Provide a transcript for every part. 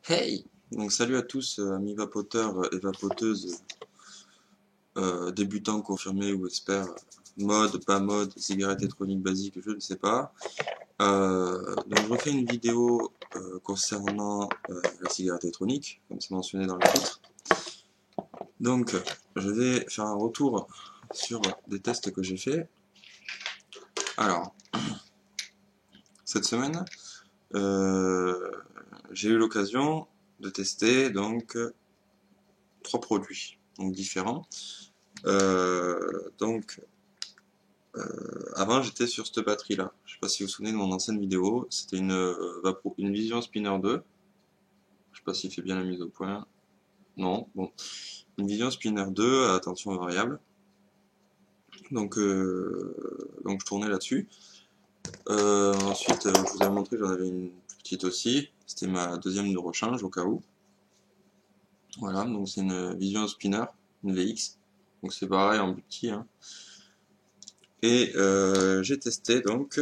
Hey! Donc salut à tous, amis vapoteurs et vapoteuses, débutants, confirmés ou experts, mode, pas mode, cigarette électronique basique, je ne sais pas. Donc je refais une vidéo concernant la cigarette électronique, comme c'est mentionné dans le titre. Donc je vais faire un retour sur des tests que j'ai fait. Alors, cette semaine, j'ai eu l'occasion de tester donc 3 produits donc différents. Donc, avant j'étais sur cette batterie là. Je sais pas si vous vous souvenez de mon ancienne vidéo. C'était une Vision Spinner 2. Je sais pas s'il fait bien la mise au point. Non, bon. Une Vision Spinner 2 à tension variable. Donc je tournais là-dessus. Ensuite, je vous avais montré, j'en avais une plus petite aussi. C'était ma deuxième de rechange au cas où. Voilà, donc c'est une Vision Spinner, une VX. Donc c'est pareil en plus petit, hein. Et j'ai testé donc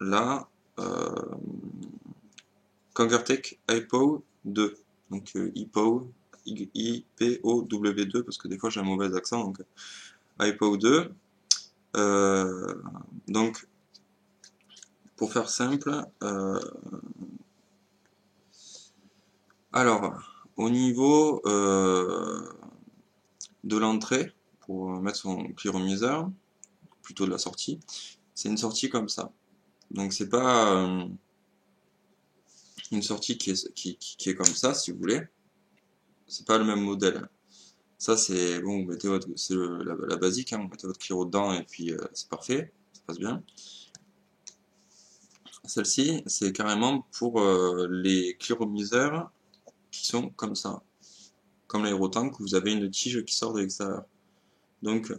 la Kangertech IPOW 2. Donc IPOW, IPOW2, parce que des fois j'ai un mauvais accent, donc IPOW 2. Donc pour faire simple, alors au niveau de l'entrée, pour mettre son clearomiseur, plutôt de la sortie, c'est une sortie comme ça. Donc c'est pas une sortie qui est comme ça, si vous voulez. C'est pas le même modèle. Ça c'est bon, vous mettez c'est la basique, hein, vous mettez votre Cliro dedans et puis c'est parfait, ça passe bien. Celle-ci, c'est carrément pour les cliromiseurs qui sont comme ça, comme l'aérotank où vous avez une tige qui sort de l'extérieur. Donc,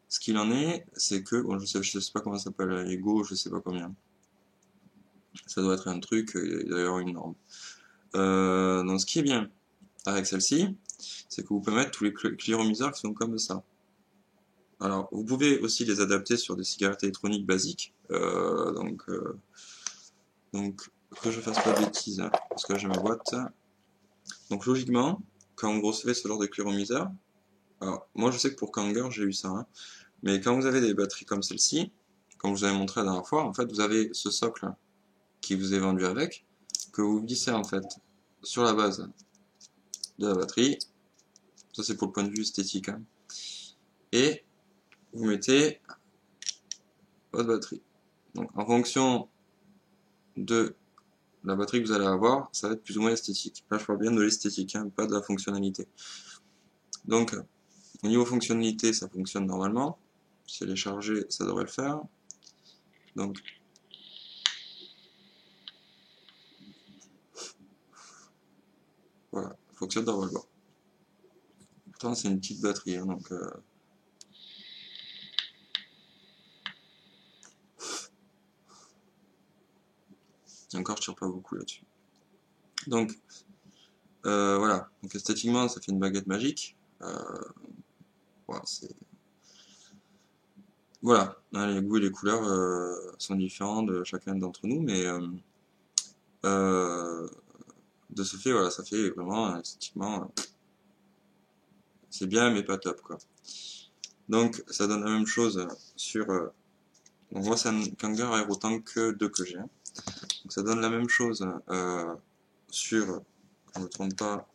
ce qu'il en est, c'est que, bon, je sais pas comment ça s'appelle, Ego, je sais pas combien. Ça doit être un truc, il doit y avoir une norme. Donc, ce qui est bien avec celle-ci, c'est que vous pouvez mettre tous les cliromiseurs qui sont comme ça. Alors, vous pouvez aussi les adapter sur des cigarettes électroniques basiques. Donc, que je fasse pas de bêtises, hein, parce que là j'ai ma boîte. Donc, logiquement, quand vous recevez ce genre de cliromiseur, alors moi je sais que pour Kanger j'ai eu ça, hein, mais quand vous avez des batteries comme celle-ci, comme je vous avais montré la dernière fois, en fait vous avez ce socle qui vous est vendu avec, que vous glissez en fait sur la base de la batterie. Ça c'est pour le point de vue esthétique, hein, et vous mettez votre batterie. Donc, en fonction de la batterie que vous allez avoir, ça va être plus ou moins esthétique. Là, je parle bien de l'esthétique, hein, pas de la fonctionnalité. Donc, au niveau fonctionnalité, ça fonctionne normalement. Si elle est chargée, ça devrait le faire. Donc, voilà, ça fonctionne normalement. Pourtant, c'est une petite batterie, hein, donc encore, je tire pas beaucoup là-dessus. Donc, voilà. Donc, esthétiquement, ça fait une baguette magique. Voilà, voilà. Hein, les goûts et les couleurs sont différents de chacun d'entre nous, mais de ce fait, voilà, ça fait vraiment esthétiquement, c'est bien, mais pas top, quoi. Donc, ça donne la même chose sur. Donc, moi, c'est un Kanger Aerotank 2 que j'ai. Donc, ça donne la même chose sur, je ne me trompe pas,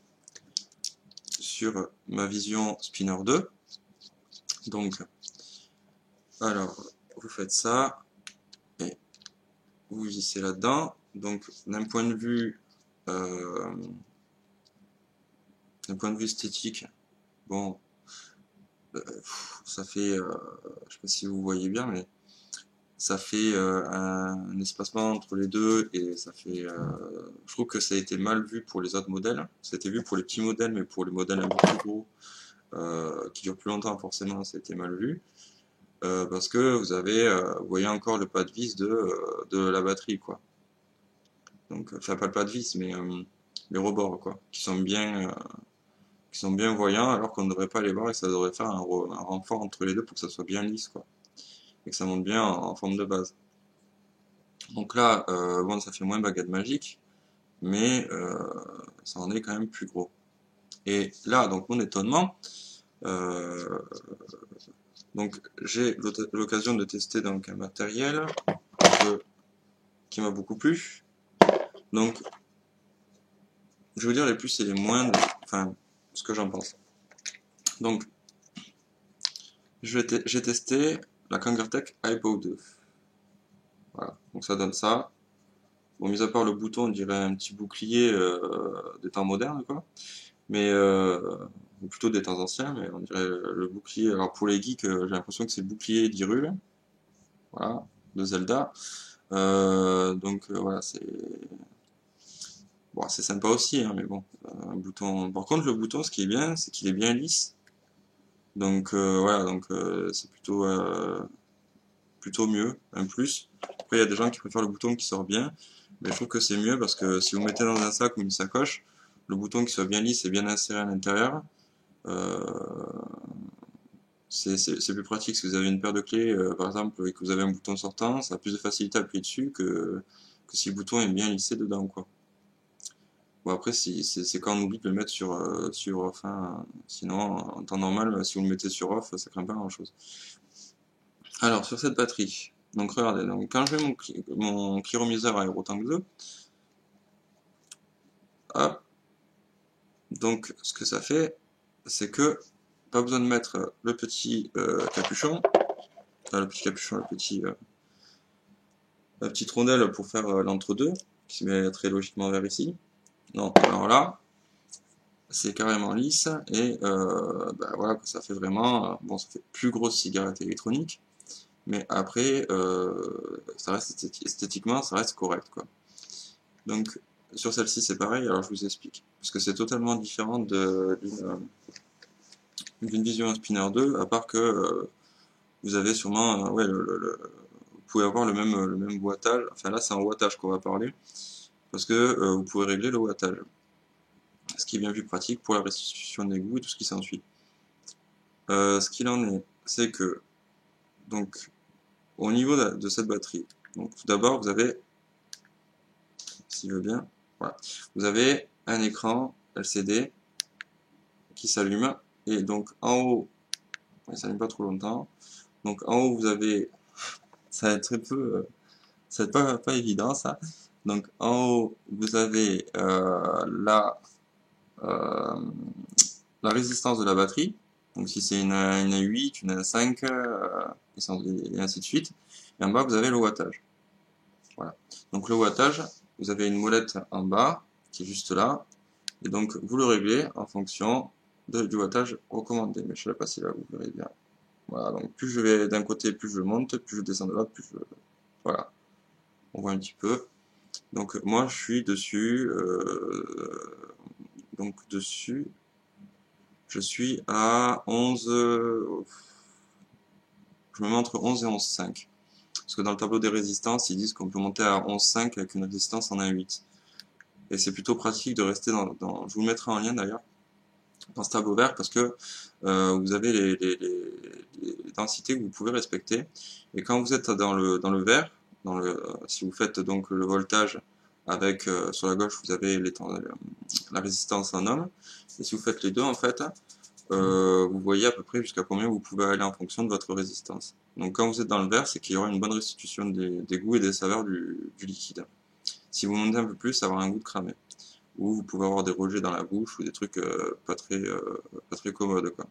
sur ma Vision Spinner 2. Donc, alors, vous faites ça et vous vissez là-dedans. Donc, euh, d'un point de vue esthétique, bon, ça fait, je sais pas si vous voyez bien, mais ça fait un espacement entre les deux et ça fait. Je trouve que ça a été mal vu pour les autres modèles. Ça a été vu pour les petits modèles, mais pour les modèles un peu plus gros, qui durent plus longtemps, forcément, ça a été mal vu. Parce que vous voyez encore le pas de vis de la batterie, quoi. Donc, enfin, pas le pas de vis, mais les rebords, quoi, qui sont bien voyants, alors qu'on ne devrait pas les voir et ça devrait faire un renfort entre les deux pour que ça soit bien lisse, quoi. Et que ça monte bien en forme de base. Donc là, bon, ça fait moins baguette magique, mais ça en est quand même plus gros. Et là, donc mon étonnement, euh, donc j'ai l'occasion de tester donc un matériel qui m'a beaucoup plu. Donc je veux dire les plus et les moins, enfin ce que j'en pense. Donc j'ai testé la Kangertech iPod 2. Voilà, donc ça donne ça. Bon, mis à part le bouton, on dirait un petit bouclier des temps modernes, quoi. Mais ou plutôt des temps anciens, mais on dirait le bouclier. Alors pour les geeks, j'ai l'impression que c'est le bouclier d'Hyrule, voilà, de Zelda. Voilà, c'est bon, c'est sympa aussi, hein, mais bon, un bouton. Par contre, le bouton, ce qui est bien, c'est qu'il est bien lisse. Donc voilà, donc c'est plutôt mieux, un plus. Après, il y a des gens qui préfèrent le bouton qui sort bien, mais je trouve que c'est mieux parce que si vous mettez dans un sac ou une sacoche, le bouton qui soit bien lisse et bien inséré à l'intérieur, euh, c'est plus pratique. Si vous avez une paire de clés, par exemple, et que vous avez un bouton sortant, ça a plus de facilité à appuyer dessus que si le bouton est bien lissé dedans, quoi. Bon, après, c'est quand on oublie de le mettre sur off, hein. Sinon, en temps normal, si vous le mettez sur off, ça craint pas grand-chose. Alors, sur cette batterie, donc regardez, donc, quand je mets mon Clearomizer à AeroTank 2, hop, donc ce que ça fait, c'est que pas besoin de mettre le petit capuchon, enfin, le petit capuchon, la petite rondelle pour faire l'entre-deux, qui se met très logiquement vers ici. Non, alors là, c'est carrément lisse et voilà, ça fait vraiment, bon, ça fait plus grosse cigarette électronique, mais après, ça reste esthétiquement, ça reste correct, quoi. Donc, sur celle-ci, c'est pareil, alors je vous explique. Parce que c'est totalement différent d'une Vision Spinner 2, à part que vous avez sûrement, ouais, vous pouvez avoir le même wattage, enfin là c'est en wattage qu'on va parler, parce que vous pouvez régler le wattage, ce qui est bien plus pratique pour la restitution des goûts et tout ce qui s'ensuit. Ce qu'il en est, c'est que, donc, au niveau de cette batterie, donc tout d'abord vous avez, s'il veut bien, voilà, vous avez un écran LCD qui s'allume, et donc en haut, il s'allume pas trop longtemps, donc en haut vous avez, ça va être très peu, ça va être pas évident ça, donc en haut vous avez euh, la résistance de la batterie, donc si c'est une 8, une 5, et ainsi de suite, et en bas vous avez le wattage. Voilà. Donc le wattage, vous avez une molette en bas qui est juste là, et donc vous le réglez en fonction du wattage recommandé. Mais je ne sais pas si là vous verrez bien. Voilà, donc plus je vais d'un côté, plus je monte, plus je descends de l'autre, plus je... Voilà, on voit un petit peu. Donc moi je suis dessus, je suis à 11, je me mets entre 11 et 11,5. Parce que dans le tableau des résistances, ils disent qu'on peut monter à 11,5 avec une résistance en 1,8. Et c'est plutôt pratique de rester je vous le mettrai en lien d'ailleurs, dans ce tableau vert, parce que vous avez les densités que vous pouvez respecter. Et quand vous êtes dans le vert, si vous faites donc le voltage avec, sur la gauche, vous avez la résistance en ohm. Et si vous faites les deux, en fait, vous voyez à peu près jusqu'à combien vous pouvez aller en fonction de votre résistance. Donc quand vous êtes dans le vert, c'est qu'il y aura une bonne restitution des goûts et des saveurs du liquide. Si vous montez un peu plus, ça va avoir un goût de cramé. Ou vous pouvez avoir des rejets dans la bouche ou des trucs pas très commodes, quoi.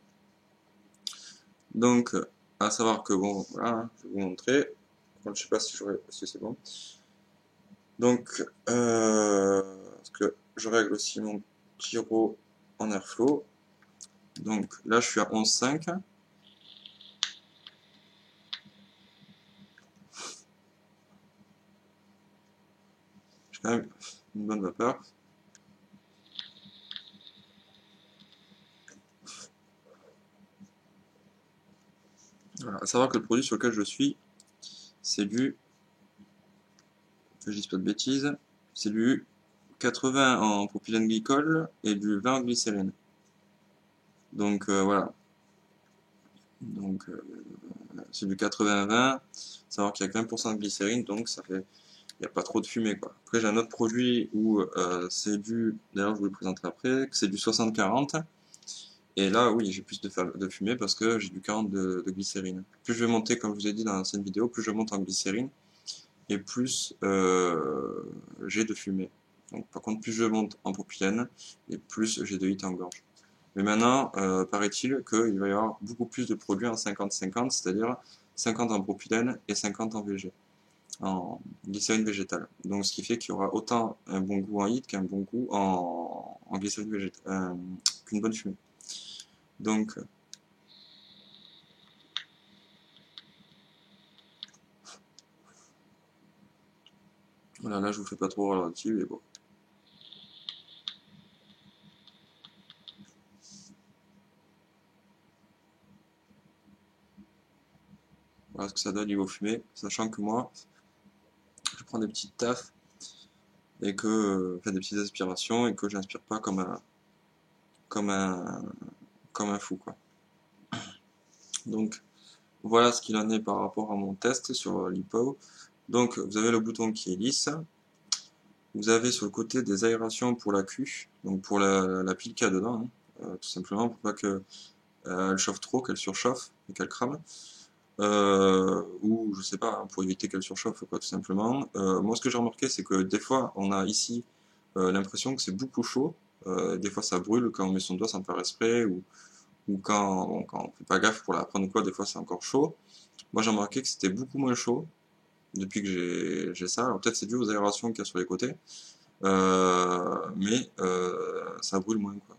Donc, à savoir que bon, voilà, hein, je vais vous montrer. Je sais pas si c'est bon. Donc, parce que je règle aussi mon pyro en airflow. Donc là, je suis à 11,5. J'ai quand même une bonne vapeur. Voilà. À savoir que le produit sur lequel je suis, c'est que je dise pas de bêtises, c'est du 80 en propylène glycol et du 20 en glycérine. Donc voilà. Donc c'est du 80-20, savoir qu'il y a 20% de glycérine, donc ça fait il n'y a pas trop de fumée, quoi. Après, j'ai un autre produit où c'est du, d'ailleurs je vous le présenterai après, que c'est du 60-40. Et là, oui, j'ai plus de fumée parce que j'ai du 40 de glycérine. Plus je vais monter, comme je vous ai dit dans l'ancienne vidéo, plus je monte en glycérine et plus j'ai de fumée. Donc, par contre, plus je monte en propylène et plus j'ai de hit en gorge. Mais maintenant, paraît-il qu'il va y avoir beaucoup plus de produits en 50-50, c'est-à-dire 50 en propylène et 50 en VG, en glycérine végétale. Donc, ce qui fait qu'il y aura autant un bon goût en hit qu'un bon goût en glycérine végétale, qu'une bonne fumée. Donc, voilà, là je vous fais pas trop ralenti, mais bon. Voilà ce que ça donne niveau fumée, sachant que moi, je prends des petites taffes et que, enfin des petites aspirations et que j'inspire pas comme un, comme un fou, quoi. Donc, voilà ce qu'il en est par rapport à mon test sur l'IPO. Donc, vous avez le bouton qui est lisse. Vous avez sur le côté des aérations pour la Q, donc pour la pile qu'il y a dedans, hein, tout simplement pour pas que elle chauffe trop, qu'elle surchauffe et qu'elle crame. Ou je sais pas, hein, pour éviter qu'elle surchauffe, quoi, tout simplement. Moi, ce que j'ai remarqué, c'est que des fois, on a ici l'impression que c'est beaucoup chaud. Des fois, ça brûle quand on met son doigt sans faire exprès, ou quand on fait pas gaffe pour la prendre ou quoi, des fois, c'est encore chaud. Moi, j'ai remarqué que c'était beaucoup moins chaud depuis que j'ai ça. Alors peut-être c'est dû aux aérations qu'il y a sur les côtés, mais ça brûle moins, quoi.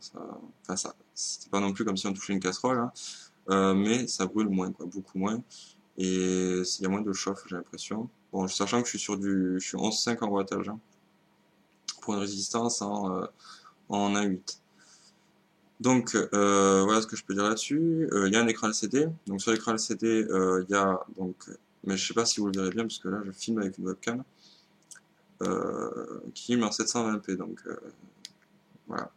Enfin, c'est pas non plus comme si on touchait une casserole, hein, mais ça brûle moins, quoi, beaucoup moins. Et il y a moins de chauffe, j'ai l'impression. Bon, sachant que je suis 11,5 en wattage, hein, pour une résistance en 1,8. Donc, voilà ce que je peux dire là-dessus. Il y a un écran LCD. Donc, sur l'écran LCD, il y a donc, mais je sais pas si vous le verrez bien parce que là, je filme avec une webcam qui filme en 720p. Donc, voilà.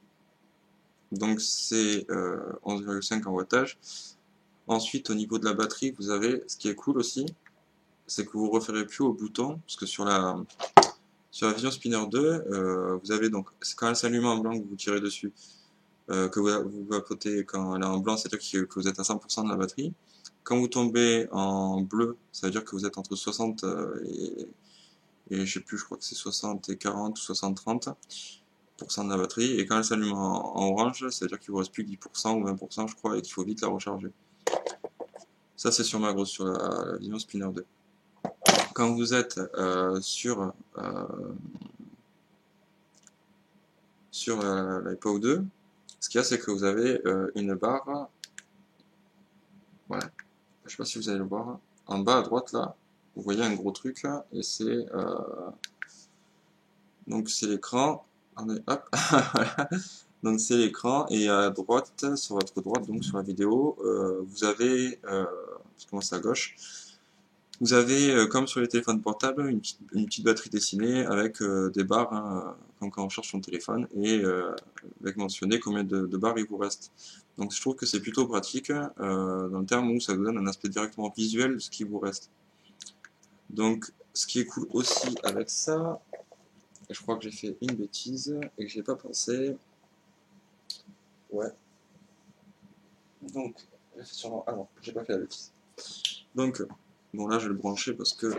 Donc, c'est 11,5 en wattage. Ensuite, au niveau de la batterie, vous avez, ce qui est cool aussi, c'est que vous ne referez plus au bouton, parce que sur la Vision Spinner 2, vous avez donc, quand elle s'allume en blanc, que vous tirez dessus, que vous vapotez quand elle est en blanc, c'est-à-dire que vous êtes à 100% de la batterie. Quand vous tombez en bleu, ça veut dire que vous êtes entre 60 et je sais plus, je crois que c'est 60 et 40 ou 60-30% de la batterie. Et quand elle s'allume en orange, ça veut dire qu'il vous reste plus que 10% ou 20%, je crois, et qu'il faut vite la recharger. Ça, c'est sur ma grosse, sur la Vision Spinner 2. Quand vous êtes sur l'iPod 2, ce qu'il y a, c'est que vous avez une barre, voilà, je sais pas si vous allez le voir, en bas à droite là, vous voyez un gros truc là, et c'est donc c'est l'écran, hop, voilà. Donc c'est l'écran, et à droite, sur votre droite, donc sur la vidéo, vous avez, je commence à gauche, vous avez, comme sur les téléphones portables, une petite batterie dessinée avec des barres, hein, comme quand on charge son téléphone, et avec mentionné combien de barres il vous reste. Donc je trouve que c'est plutôt pratique, dans le terme où ça vous donne un aspect directement visuel de ce qui vous reste. Donc ce qui est cool aussi avec ça, et je crois que j'ai fait une bêtise et que j'ai pas pensé, ouais. Donc, j'ai fait sûrement, ah non, j'ai pas fait la bêtise. Donc, bon là je vais le brancher parce que,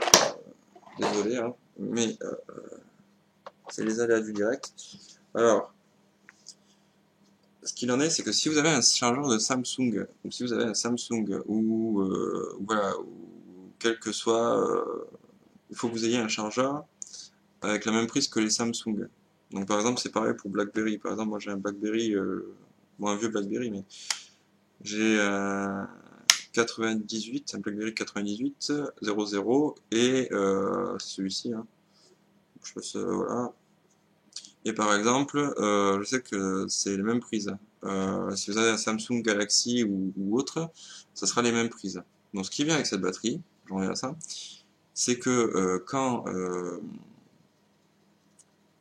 désolé, hein, mais c'est les aléas du direct. Alors, ce qu'il en est, c'est que si vous avez un chargeur de Samsung, ou si vous avez un Samsung, ou voilà, ou quel que soit, il faut que vous ayez un chargeur avec la même prise que les Samsung. Donc par exemple, c'est pareil pour BlackBerry. Par exemple, moi j'ai un BlackBerry, bon, un vieux BlackBerry, mais j'ai un 98, un BlackBerry 98 00, et c'est celui-ci, hein. Je passe, voilà. Et par exemple, je sais que c'est les mêmes prises. Si vous avez un Samsung Galaxy ou autre, ça sera les mêmes prises. Donc ce qui vient avec cette batterie, j'en reviens à ça, c'est que quand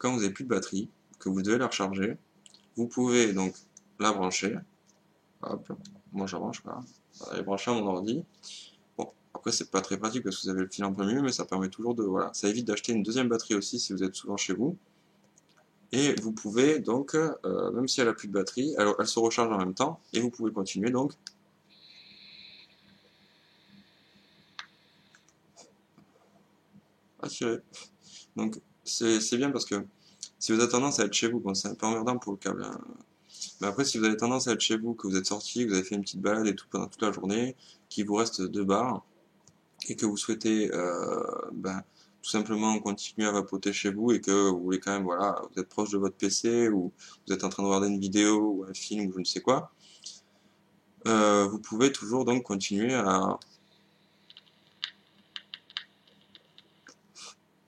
vous n'avez plus de batterie, que vous devez la recharger, vous pouvez donc la brancher. Hop, moi je la branche, voilà. Elle est branchée à mon ordi. Bon, après après, c'est pas très pratique parce que vous avez le fil en plein milieu, mais ça permet toujours de, voilà, ça évite d'acheter une deuxième batterie aussi si vous êtes souvent chez vous. Et vous pouvez donc, même si elle a plus de batterie, elle se recharge en même temps, et vous pouvez continuer donc à tirer. Donc c'est bien parce que si vous avez tendance à être chez vous, bon, c'est un peu emmerdant pour le câble, hein. Mais après, si vous avez tendance à être chez vous, que vous êtes sorti, que vous avez fait une petite balade et tout pendant toute la journée, qu'il vous reste 2 barres, et que vous souhaitez ben, tout simplement continuer à vapoter chez vous et que vous voulez quand même, voilà, vous êtes proche de votre PC ou vous êtes en train de regarder une vidéo ou un film ou je ne sais quoi, vous pouvez toujours donc continuer à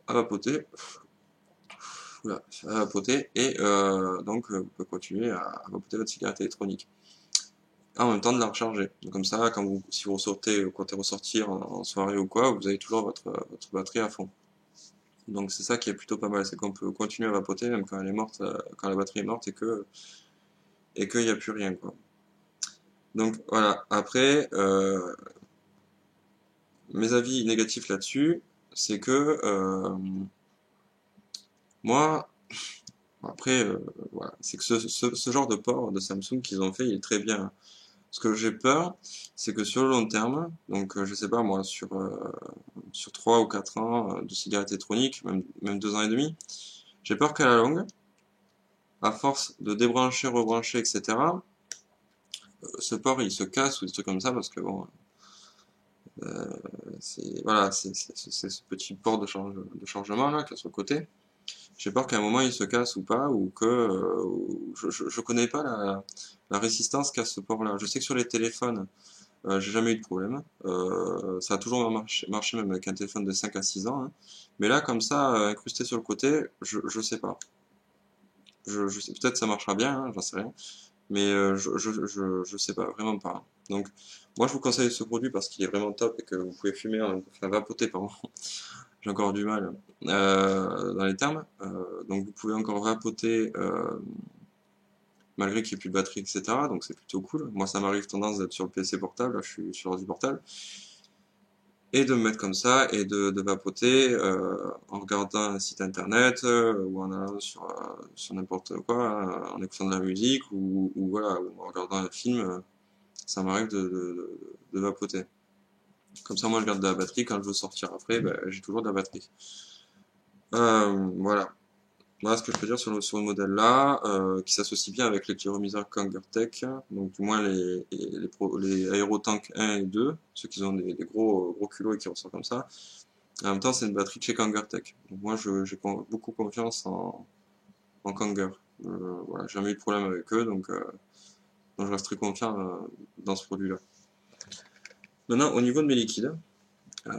vapoter, oula, à vapoter et donc vous pouvez continuer à vapoter votre cigarette électronique. En même temps de la recharger. Donc comme ça, quand vous, si vous ressortez, vous comptez ressortir en soirée ou quoi, vous avez toujours votre batterie à fond. Donc c'est ça qui est plutôt pas mal, c'est qu'on peut continuer à vapoter même quand elle est morte, quand la batterie est morte et qu'il n'y a plus rien quoi. Donc voilà. Après, mes avis négatifs là-dessus, c'est que moi, après, voilà, c'est que ce genre de port de Samsung qu'ils ont fait, il est très bien. Ce que j'ai peur, c'est que sur le long terme, donc je sais pas moi, sur 3 ou 4 ans de cigarette électronique, même 2 ans et demi, j'ai peur qu'à la longue, à force de débrancher, rebrancher, etc., ce port il se casse ou des trucs comme ça parce que bon, c'est voilà, c'est ce petit port de chargement là qui est sur le côté. J'ai peur qu'à un moment il se casse ou pas, ou que je connais pas la résistance qu'a ce port là. Je sais que sur les téléphones, j'ai jamais eu de problème. Ça a toujours marché même avec un téléphone de 5 à 6 ans, hein. Mais là, comme ça, incrusté sur le côté, je sais pas. Je sais, peut-être ça marchera bien, hein, j'en sais rien. Mais je sais pas, vraiment pas. Donc, moi, je vous conseille ce produit parce qu'il est vraiment top et que vous pouvez fumer, enfin vapoter, pardon. J'ai encore du mal dans les termes. Donc, vous pouvez encore vapoter malgré qu'il n'y ait plus de batterie, etc. Donc, c'est plutôt cool. Moi, ça m'arrive tendance d'être sur le PC portable, là, je suis sur l'ordi portable. Et de me mettre comme ça et de vapoter en regardant un site internet ou en allant sur n'importe quoi, en écoutant de la musique ou voilà, ou en regardant un film, ça m'arrive de vapoter. Comme ça, moi, je garde de la batterie. Quand je veux sortir après, ben, j'ai toujours de la batterie. Voilà. Voilà ce que je peux dire sur le modèle là, qui s'associe bien avec les tyromiseurs Kangertech, donc du moins les Aerotank 1 et 2, ceux qui ont des gros culots et qui ressortent comme ça. En même temps, c'est une batterie de chez Kangertech. Donc moi, j'ai beaucoup confiance en Kanger. Voilà, j'ai jamais eu de problème avec eux, donc je reste très confiant dans ce produit-là. Maintenant, au niveau de mes liquides,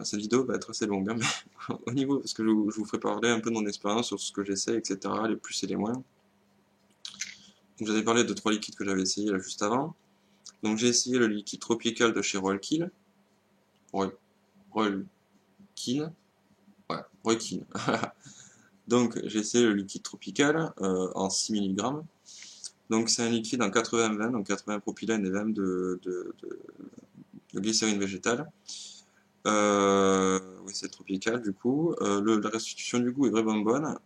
cette vidéo va être assez longue, hein, mais au niveau, parce que je vous ferai parler un peu de mon expérience sur ce que j'essaie, etc., les plus et les moins. Donc j'avais parlé de 3 liquides que j'avais essayé là juste avant. Donc j'ai essayé le liquide tropical de chez Royal. Royal ouais, Royal. Donc j'ai essayé le liquide tropical en 6 mg. Donc c'est un liquide en 80-20, donc 80 propylène et 20 de glycérine végétale. Oui, c'est tropical du coup. La restitution du goût est vraiment bonne.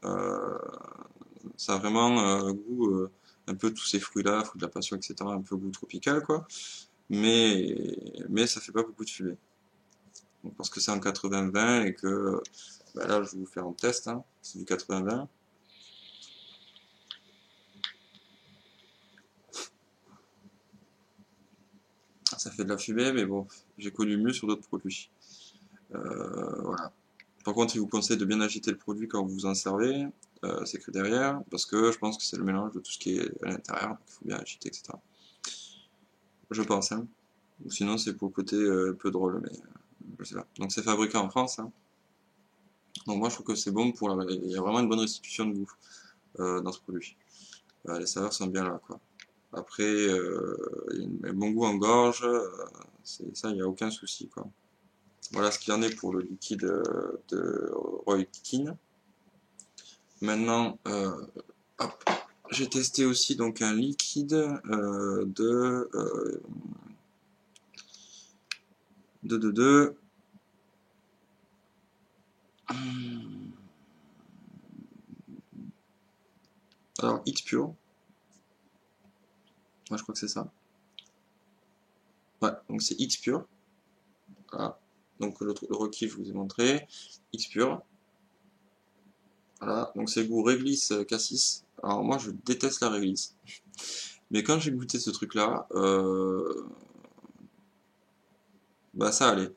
Ça a vraiment un goût, un peu tous ces fruits-là, fruits de la passion, etc., un peu goût tropical, quoi. Mais ça fait pas beaucoup de fumée. Donc, parce que c'est en 80-20 et que bah là, je vais vous faire un test, hein. C'est du 80-20. Ça fait de la fumée, mais bon, j'ai connu mieux sur d'autres produits. Voilà. Par contre, il vous conseille de bien agiter le produit quand vous en servez, c'est que derrière, parce que je pense que c'est le mélange de tout ce qui est à l'intérieur, donc il faut bien agiter, etc. Je pense, hein. Ou sinon, c'est pour le côté un peu drôle, mais je sais pas. Donc c'est fabriqué en France, hein. Donc moi, je trouve que c'est bon il y a vraiment une bonne restitution de goût dans ce produit. Les saveurs sont bien là, quoi. Après, il y a un bon goût en gorge, c'est ça, il n'y a aucun souci, quoi. Voilà ce qu'il en est pour le liquide de Roykin. Maintenant, hop, j'ai testé aussi donc un liquide de Alors, X-Pure, moi je crois que c'est ça. Ouais, donc c'est X-Pure. Voilà. Donc le requis, je vous ai montré. X-Pure. Voilà, donc c'est goût réglisse cassis. Alors moi je déteste la réglisse. Mais quand j'ai goûté ce truc-là, bah ça allait.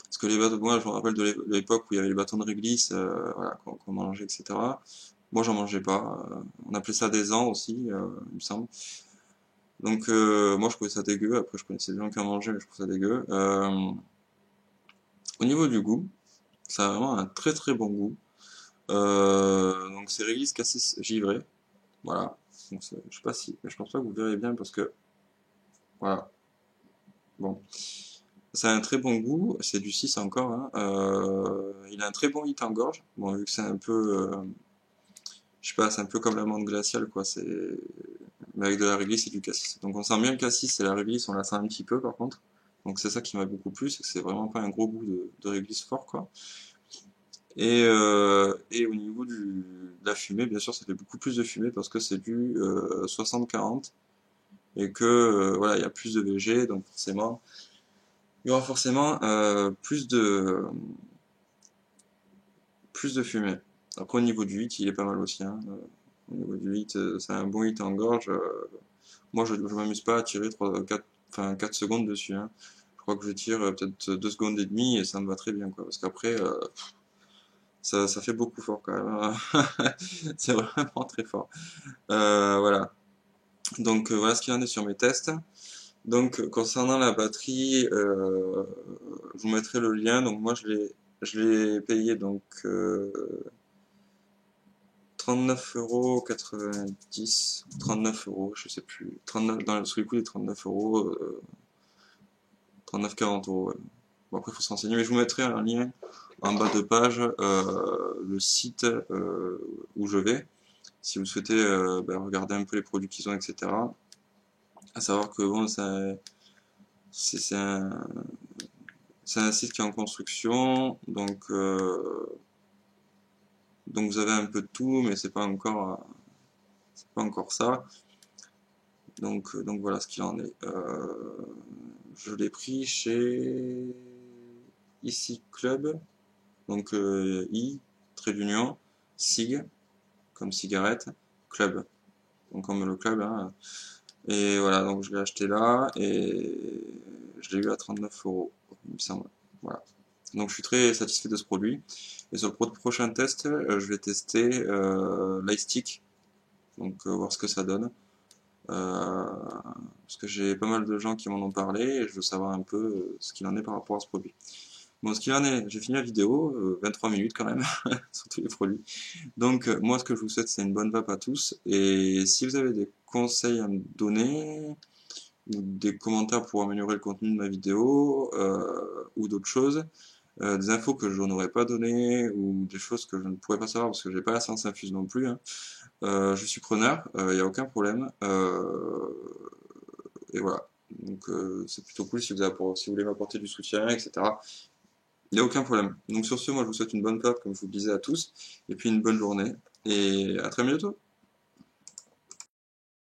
Parce que les bâtons, moi je me rappelle de l'époque où il y avait les bâtons de réglisse, voilà, qu'on mangeait, etc. Moi j'en mangeais pas. On appelait ça des ans aussi, il me semble. Donc moi je trouvais ça dégueu. Après je connaissais des gens qui en mangeaient, mais je trouvais ça dégueu. Au niveau du goût, ça a vraiment un très très bon goût. Donc c'est réglisse cassis givré. Voilà. Donc, je sais pas si, je pense pas que vous verrez bien parce que voilà. Bon, ça a un très bon goût. C'est du 6 encore, hein. Il a un très bon hit en gorge. Bon, vu que c'est un peu, je sais pas, c'est un peu comme l'amande glaciale, quoi. C'est, mais avec de la réglisse et du cassis. Donc on sent bien le cassis et la réglisse, on la sent un petit peu par contre. Donc c'est ça qui m'a beaucoup plu, c'est que c'est vraiment pas un gros goût de réglisse fort, quoi. Et au niveau de la fumée, bien sûr, ça fait beaucoup plus de fumée parce que c'est du 60-40 et que voilà, il y a plus de VG, donc forcément, il y aura forcément plus de fumée. Après, au niveau du hit, il est pas mal aussi, hein. Au niveau du hit, c'est un bon hit en gorge. Moi, je m'amuse pas à tirer 4 secondes dessus, hein. Je crois que je tire peut-être 2 secondes et demie et ça me va très bien, quoi. Parce qu'après, ça fait beaucoup fort quand même, hein. C'est vraiment très fort. Voilà. Donc voilà ce qu'il y en est sur mes tests. Donc concernant la batterie, je vous mettrai le lien. Donc moi je l'ai payé donc 39,90 €, 39 euros, je sais plus. 39 sous les coups des 39 euros, 39,40 euros. Ouais. Bon après il faut se renseigner, mais je vous mettrai un lien en bas de page, le site où je vais, si vous souhaitez regarder un peu les produits qu'ils ont, etc. À savoir que bon, c'est un site qui est en construction, donc vous avez un peu de tout, mais c'est pas encore ça. Donc voilà ce qu'il en est. Je l'ai pris chez Ici Club, donc trait d'union, SIG, comme cigarette, Club, donc comme le club, hein. Et voilà, donc je l'ai acheté là et je l'ai eu à 39 euros, il me semble. Voilà. Donc je suis très satisfait de ce produit. Et sur le prochain test, je vais tester l'iStick, donc voir ce que ça donne. Parce que j'ai pas mal de gens qui m'en ont parlé et je veux savoir un peu ce qu'il en est par rapport à ce produit. Bon, ce qu'il en est, j'ai fini la vidéo, 23 minutes quand même, sur tous les produits. Donc moi ce que je vous souhaite c'est une bonne vape à tous. Et si vous avez des conseils à me donner, ou des commentaires pour améliorer le contenu de ma vidéo, ou d'autres choses, des infos que je n'aurais pas données, ou des choses que je ne pourrais pas savoir parce que j'ai pas la science infuse non plus, hein. Je suis preneur, il n'y a aucun problème. Et voilà. Donc c'est plutôt cool si vous voulez m'apporter du soutien, etc. Il n'y a aucun problème. Donc sur ce, moi je vous souhaite une bonne vape, comme je vous le disais à tous, et puis une bonne journée, et à très bientôt.